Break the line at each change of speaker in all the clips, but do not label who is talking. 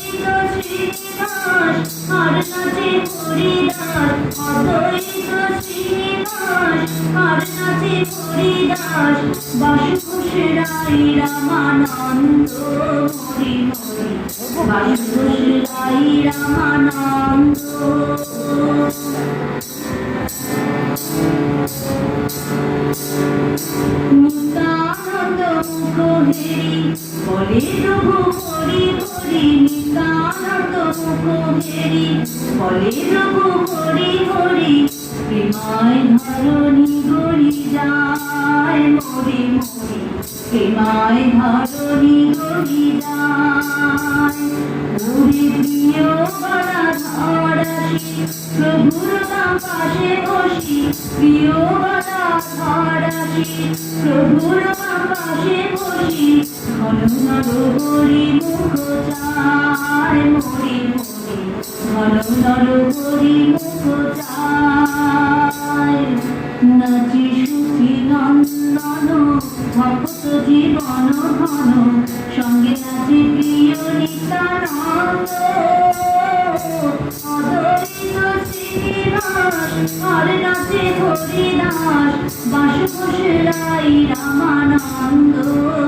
শ্রীনিবাস আর নাচে হরিদাস, অদ্বৈত শ্রীনিবাস আর নাচে হরিদাস, বাসুঘোষ রাই রামানন্দ হরি হরি, বাসুঘোষ রাই রামানন্দ। নিত্যানন্দ মুখ হেরি বলে প্রভু হরি হরি, নিত্যানন্দ মুখ হেরি বলে প্রভু হরি হরি, প্রেমায় ধরণী গড়ি যায় মরি মরি, প্রেমায় ধরণী গড়ি যায়। ওরে প্রিয় গদাধর আসি প্রভুর বাম পাশে বসি, প্রিয় গদাধর আসি প্রভুর বাম পাশে বসি, ঘন নরহরি মুখ চায় মরি মরি, ঘন নরহরি মুখ চায়। নাচি সুখী নন্দন ভক্ত জীবন ঘন, সঙ্গে নাচে প্রিয় নিত্যানন্দ, অদ্বৈত শ্রীনিবাস আর নাচে হরিদাস, বাসুঘোষ রাই রামানন্দ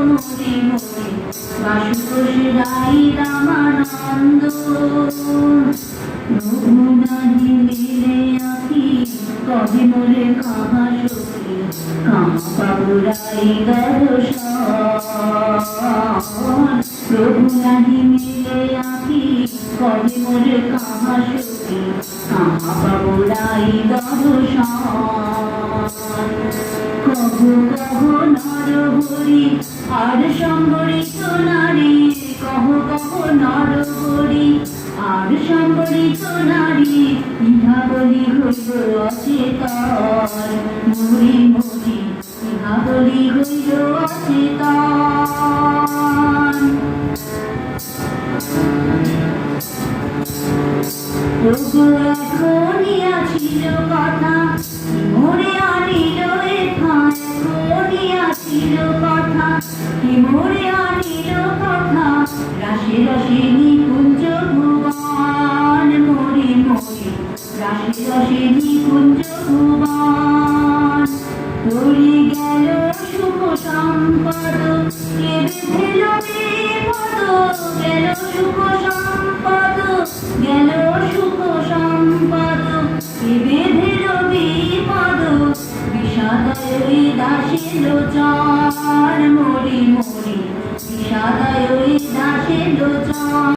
মরি মরি, বাসুঘোষ রাই রামানন্দ। প্রভু নাহি মেরে আঁখি কবে মোরে কাহা সখী, কাহা পাবো রাই দর্শন, প্রভু নাহি মেরে আঁখি কবে মোরে কাহা সখী, কাহা পাবো রাই দর্শন। কহো কহো নর হরি আর সম্বরিত নারী, কহো কহো নর হরি আর সম্বরিত নারী, ইহা বলি হইল অচেতন মরি মরি, ইহা বলি হইল অচেতন। প্রভু এখনই আছিল কথা মোরে আনিল এথা, এখনই আছিল কথা মোরে আনিল কথা, রাশে রসে নিকুঞ্জ ভুবন মরি মরি, রাশে রসে নিকুঞ্জ ভুবন। তরি গেল শুভ সম্পদ কে বেঁধেল বিপদ, গেল শুভ